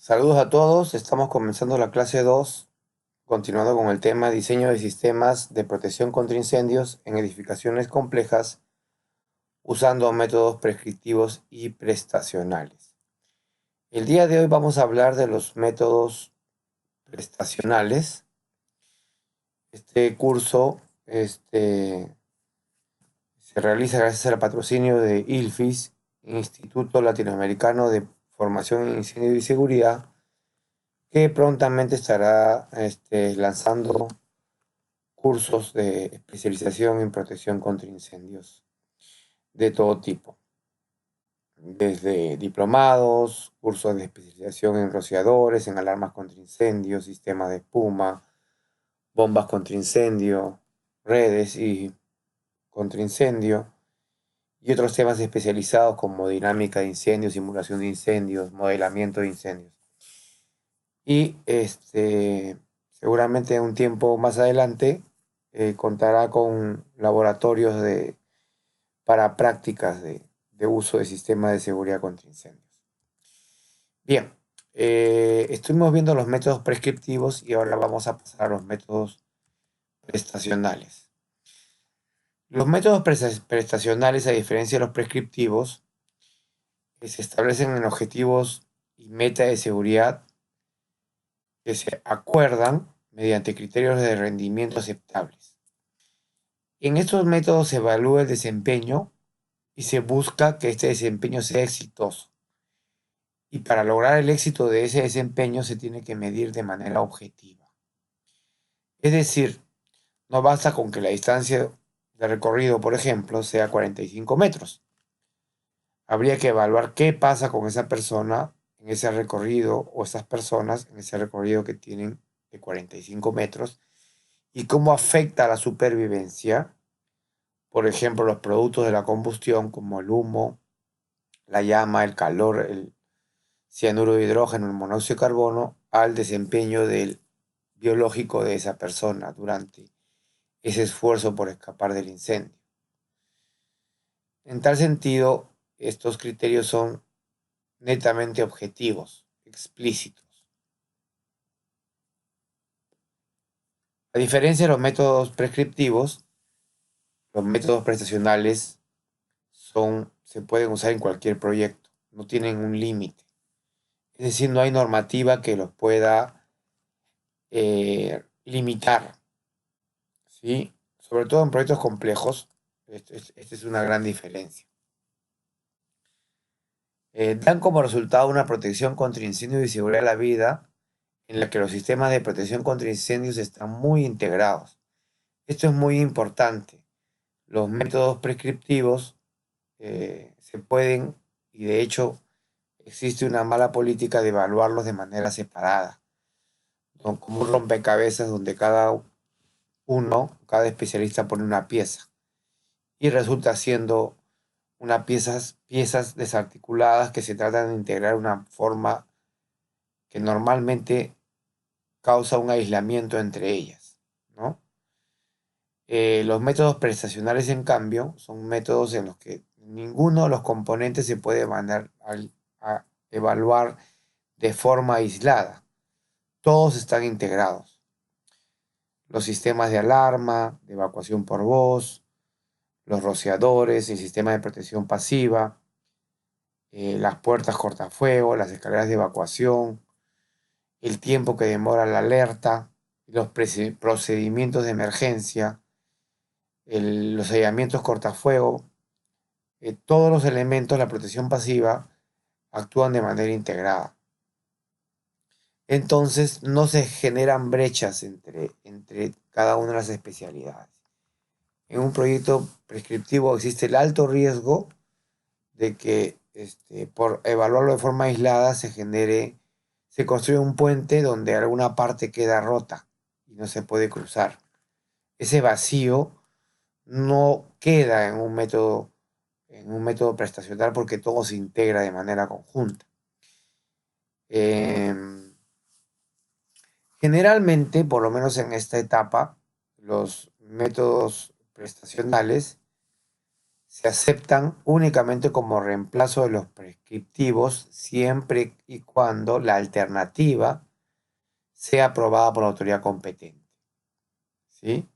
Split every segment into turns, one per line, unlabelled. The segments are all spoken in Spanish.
Saludos a todos, estamos comenzando la clase 2, continuando con el tema diseño de sistemas de protección contra incendios en edificaciones complejas usando métodos prescriptivos y prestacionales. El día de hoy vamos a hablar de los métodos prestacionales. Este curso se realiza gracias al patrocinio de ILFIS, Instituto Latinoamericano de Formación en Incendio y Seguridad, que prontamente estará lanzando cursos de especialización en protección contra incendios de todo tipo, desde diplomados, cursos de especialización en rociadores, en alarmas contra incendios, sistemas de espuma, bombas contra incendio, redes y contra incendio, y otros temas especializados como dinámica de incendios, simulación de incendios, modelamiento de incendios. Y seguramente un tiempo más adelante contará con laboratorios para prácticas de uso de sistemas de seguridad contra incendios. Bien, estuvimos viendo los métodos prescriptivos y ahora vamos a pasar a los métodos prestacionales. Los métodos prestacionales, a diferencia de los prescriptivos, se establecen en objetivos y metas de seguridad que se acuerdan mediante criterios de rendimiento aceptables. En estos métodos se evalúa el desempeño y se busca que este desempeño sea exitoso. Y para lograr el éxito de ese desempeño se tiene que medir de manera objetiva. Es decir, no basta con que la distancia de recorrido, por ejemplo, sea 45 metros. Habría que evaluar qué pasa con esa persona en ese recorrido o esas personas en ese recorrido que tienen de 45 metros y cómo afecta a la supervivencia. Por ejemplo, los productos de la combustión como el humo, la llama, el calor, el cianuro de hidrógeno, el monóxido de carbono, al desempeño del biológico de esa persona durante ese esfuerzo por escapar del incendio. En tal sentido, estos criterios son netamente objetivos, explícitos. A diferencia de los métodos prescriptivos, los métodos prestacionales se pueden usar en cualquier proyecto, no tienen un límite. Es decir, no hay normativa que los pueda limitar, ¿sí? Sobre todo en proyectos complejos, esta es una gran diferencia. Dan como resultado una protección contra incendios y seguridad de la vida, en la que los sistemas de protección contra incendios están muy integrados. Esto es muy importante. Los métodos prescriptivos se pueden, y de hecho existe una mala política de evaluarlos de manera separada, ¿no? Como un rompecabezas donde cada especialista pone una pieza y resulta siendo piezas desarticuladas que se tratan de integrar una forma que normalmente causa un aislamiento entre ellas, ¿no? Los métodos prestacionales, en cambio, son métodos en los que ninguno de los componentes se puede mandar a evaluar de forma aislada. Todos están integrados. Los sistemas de alarma, de evacuación por voz, los rociadores, el sistema de protección pasiva, las puertas cortafuego, las escaleras de evacuación, el tiempo que demora la alerta, los procedimientos de emergencia, los sellamientos cortafuego, todos los elementos de la protección pasiva actúan de manera integrada. Entonces no se generan brechas entre cada una de las especialidades. En un proyecto prescriptivo existe el alto riesgo de que por evaluarlo de forma aislada se construye un puente donde alguna parte queda rota y no se puede cruzar. Ese vacío no queda en un método prestacional porque todo se integra de manera conjunta. Generalmente, por lo menos en esta etapa, los métodos prestacionales se aceptan únicamente como reemplazo de los prescriptivos siempre y cuando la alternativa sea aprobada por la autoridad competente, ¿sí?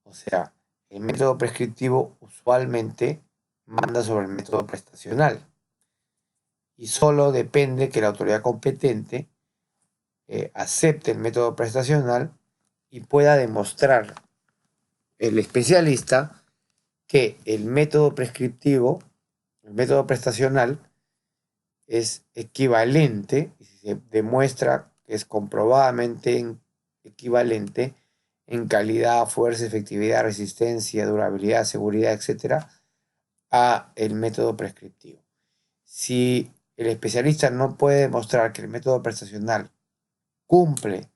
O sea, el método prescriptivo usualmente manda sobre el método prestacional y solo depende que la autoridad competente acepte el método prestacional y pueda demostrar el especialista que el método prescriptivo, el método prestacional, es equivalente, y se demuestra que es comprobadamente equivalente en calidad, fuerza, efectividad, resistencia, durabilidad, seguridad, etcétera, a el método prescriptivo. Si el especialista no puede demostrar que el método prestacional cumple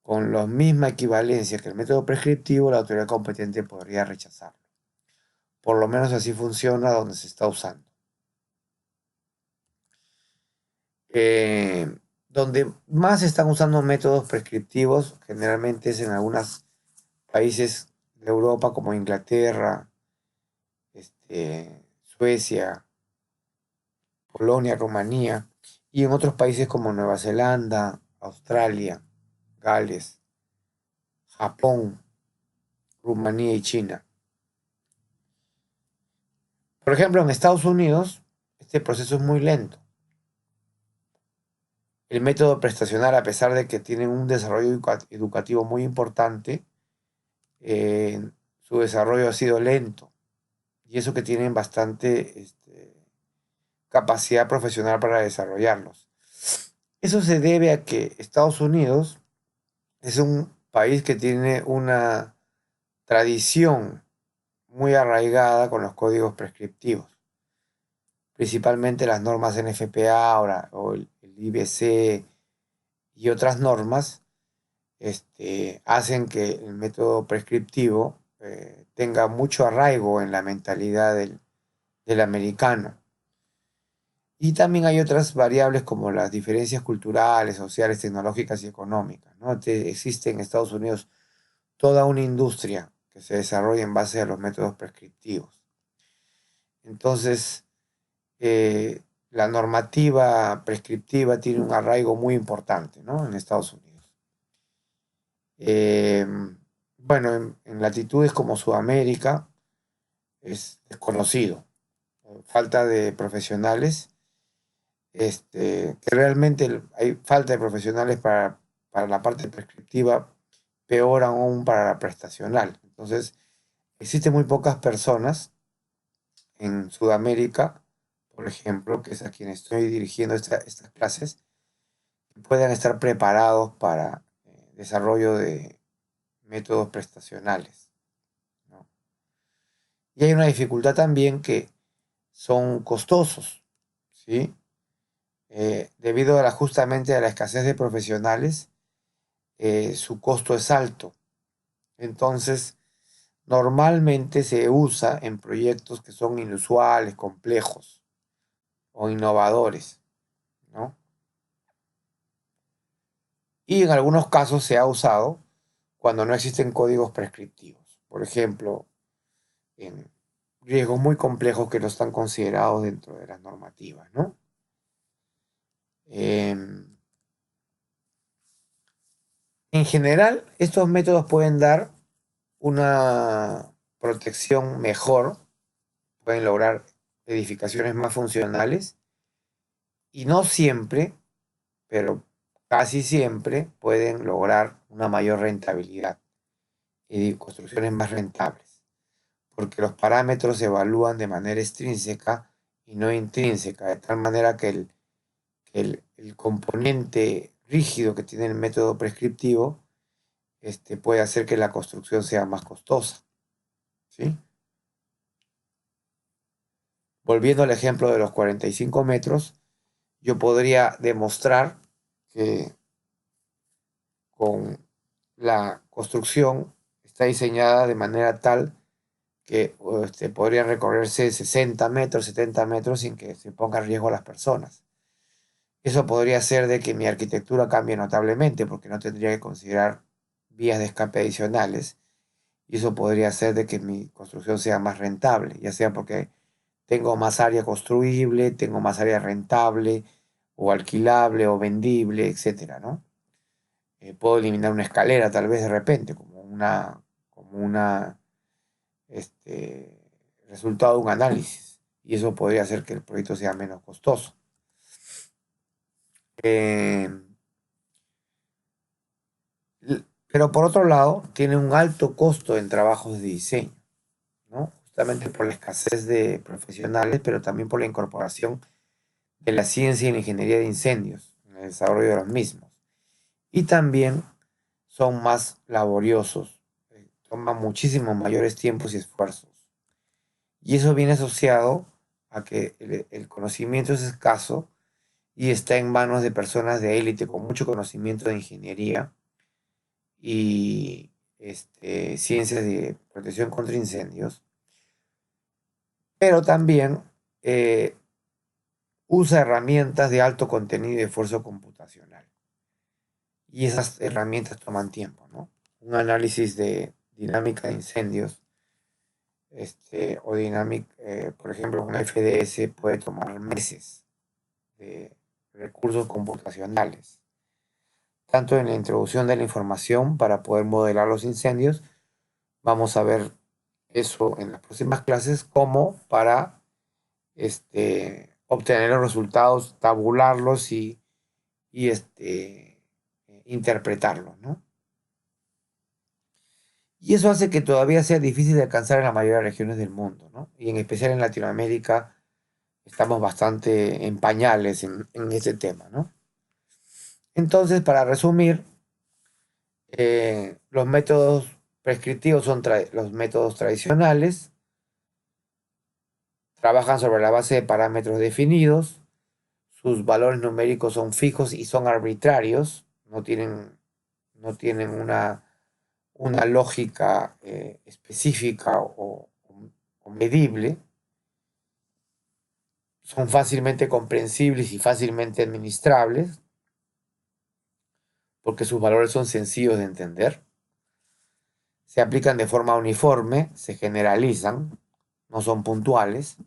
con la misma equivalencia que el método prescriptivo, la autoridad competente podría rechazarlo. Por lo menos así funciona donde se está usando. Donde más se están usando métodos prescriptivos generalmente es en algunos países de Europa como Inglaterra, Suecia, Polonia, Rumanía, y en otros países como Nueva Zelanda, Australia, Gales, Japón, Rumanía y China. Por ejemplo, en Estados Unidos, este proceso es muy lento. El método prestacional, a pesar de que tienen un desarrollo educativo muy importante, su desarrollo ha sido lento. Y eso que tienen bastante capacidad profesional para desarrollarlos. Eso se debe a que Estados Unidos es un país que tiene una tradición muy arraigada con los códigos prescriptivos, principalmente las normas NFPA ahora, o el IBC y otras normas hacen que el método prescriptivo tenga mucho arraigo en la mentalidad del americano. Y también hay otras variables como las diferencias culturales, sociales, tecnológicas y económicas, ¿no? Existe en Estados Unidos toda una industria que se desarrolla en base a los métodos prescriptivos. Entonces, la normativa prescriptiva tiene un arraigo muy importante, ¿no? En Estados Unidos. Bueno, en latitudes como Sudamérica es desconocido. Falta de profesionales, que realmente hay falta de profesionales para la parte prescriptiva, peor aún para la prestacional. Entonces, existen muy pocas personas en Sudamérica, por ejemplo, que es a quien estoy dirigiendo estas clases, que puedan estar preparados para desarrollo de métodos prestacionales, ¿no? Y hay una dificultad también que son costosos, ¿sí? Debido justamente a la escasez de profesionales, su costo es alto. Entonces, normalmente se usa en proyectos que son inusuales, complejos o innovadores, ¿no? Y en algunos casos se ha usado cuando no existen códigos prescriptivos. Por ejemplo, en riesgos muy complejos que no están considerados dentro de las normativas, ¿no? En general, estos métodos pueden dar una protección mejor, pueden lograr edificaciones más funcionales y no siempre, pero casi siempre pueden lograr una mayor rentabilidad y construcciones más rentables, porque los parámetros se evalúan de manera extrínseca y no intrínseca, de tal manera que el componente rígido que tiene el método prescriptivo puede hacer que la construcción sea más costosa, ¿sí? Volviendo al ejemplo de los 45 metros, yo podría demostrar que con la construcción está diseñada de manera tal que podría recorrerse 60 metros, 70 metros sin que se ponga en riesgo a las personas. Eso podría hacer de que mi arquitectura cambie notablemente porque no tendría que considerar vías de escape adicionales y eso podría hacer de que mi construcción sea más rentable, ya sea porque tengo más área construible, tengo más área rentable, o alquilable, o vendible, etcétera, ¿no? Puedo eliminar una escalera tal vez de repente, como una este, resultado de un análisis, y eso podría hacer que el proyecto sea menos costoso. Eh, pero por otro lado, tiene un alto costo en trabajos de diseño, ¿no? Justamente por la escasez de profesionales, pero también por la incorporación de la ciencia y la ingeniería de incendios en el desarrollo de los mismos. Y también son más laboriosos, toman muchísimos mayores tiempos y esfuerzos. Y eso viene asociado a que el conocimiento es escaso y está en manos de personas de élite con mucho conocimiento de ingeniería y ciencias de protección contra incendios, pero también eh, usa herramientas de alto contenido y esfuerzo computacional. Y esas herramientas toman tiempo, ¿no? Un análisis de dinámica de incendios, por ejemplo, un FDS puede tomar meses de recursos computacionales, tanto en la introducción de la información para poder modelar los incendios, vamos a ver eso en las próximas clases, como para obtener los resultados, tabularlos y interpretarlos, ¿no? Y eso hace que todavía sea difícil de alcanzar en la mayoría de regiones del mundo, ¿no? Y en especial en Latinoamérica estamos bastante en pañales en este tema, ¿no? Entonces, para resumir, los métodos prescriptivos son los métodos tradicionales, trabajan sobre la base de parámetros definidos, sus valores numéricos son fijos y son arbitrarios, no tienen una lógica específica o medible, son fácilmente comprensibles y fácilmente administrables, porque sus valores son sencillos de entender, se aplican de forma uniforme, se generalizan, no son puntuales,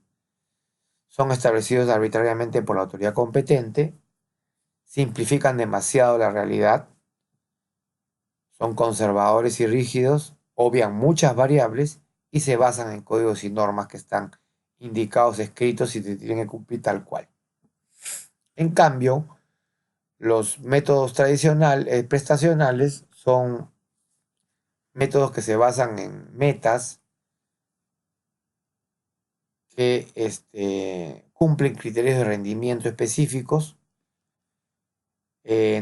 son establecidos arbitrariamente por la autoridad competente, simplifican demasiado la realidad, son conservadores y rígidos, obvian muchas variables y se basan en códigos y normas que están indicados, escritos y se tienen que cumplir tal cual. En cambio, los métodos tradicionales, prestacionales, son métodos que se basan en metas que cumplen criterios de rendimiento específicos,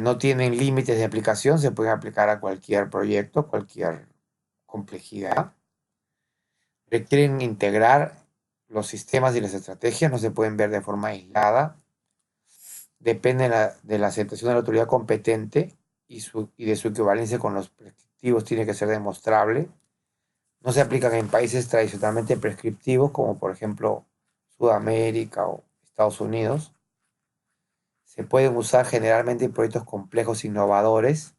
no tienen límites de aplicación, se pueden aplicar a cualquier proyecto, cualquier complejidad. Requieren integrar los sistemas y las estrategias, no se pueden ver de forma aislada. Depende de la aceptación de la autoridad competente y de su equivalencia con los prescriptivos, tiene que ser demostrable. No se aplican en países tradicionalmente prescriptivos, como por ejemplo Sudamérica o Estados Unidos. Se pueden usar generalmente en proyectos complejos e innovadores.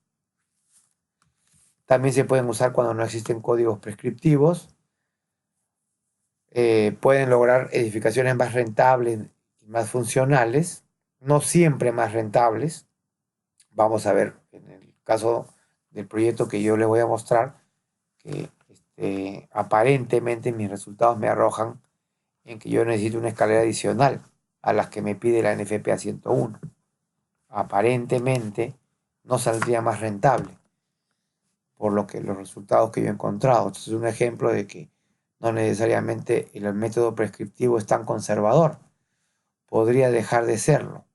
También se pueden usar cuando no existen códigos prescriptivos. Pueden lograr edificaciones más rentables y más funcionales, no siempre más rentables. Vamos a ver en el caso del proyecto que yo les voy a mostrar, que aparentemente mis resultados me arrojan en que yo necesito una escalera adicional a las que me pide la NFPA 101. Aparentemente no saldría más rentable, por lo que los resultados que yo he encontrado. Esto es un ejemplo de que no necesariamente el método prescriptivo es tan conservador. Podría dejar de serlo,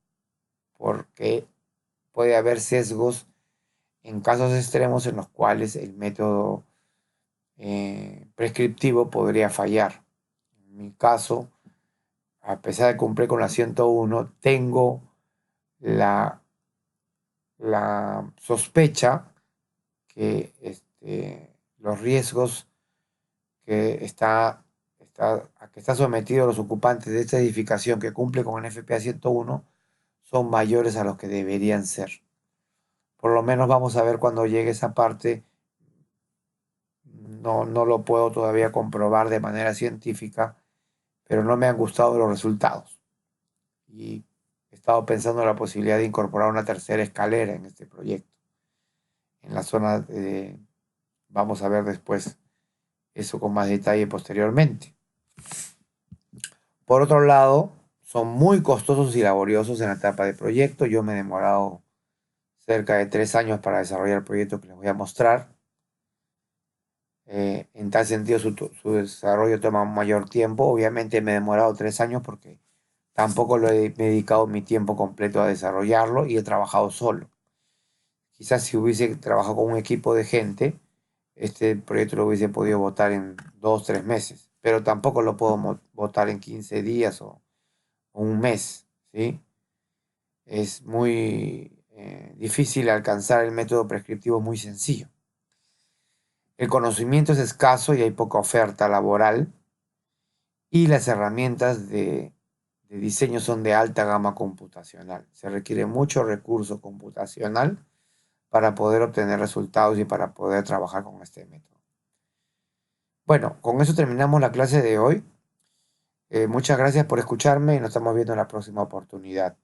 porque puede haber sesgos en casos extremos en los cuales el método prescriptivo podría fallar. En mi caso, a pesar de cumplir con la 101, tengo la sospecha que los riesgos a que está sometido los ocupantes de esta edificación que cumple con el FPA 101 son mayores a los que deberían ser. Por lo menos vamos a ver cuando llegue esa parte. no lo puedo todavía comprobar de manera científica, pero no me han gustado los resultados. Y he estado pensando en la posibilidad de incorporar una tercera escalera en este proyecto. En la zona de... Vamos a ver después eso con más detalle posteriormente. Por otro lado, son muy costosos y laboriosos en la etapa de proyecto. Yo me he demorado cerca de 3 años para desarrollar el proyecto que les voy a mostrar. En tal sentido, su desarrollo toma un mayor tiempo. Obviamente me he demorado 3 años porque tampoco me he dedicado mi tiempo completo a desarrollarlo y he trabajado solo. Quizás si hubiese trabajado con un equipo de gente, este proyecto lo hubiese podido votar en 2, 3 meses, pero tampoco lo puedo votar en 15 días o un mes, ¿sí? Es muy difícil alcanzar el método prescriptivo muy sencillo. El conocimiento es escaso y hay poca oferta laboral y las herramientas de diseño son de alta gama computacional. Se requiere mucho recurso computacional para poder obtener resultados y para poder trabajar con este método. Bueno, con eso terminamos la clase de hoy. Muchas gracias por escucharme y nos estamos viendo en la próxima oportunidad.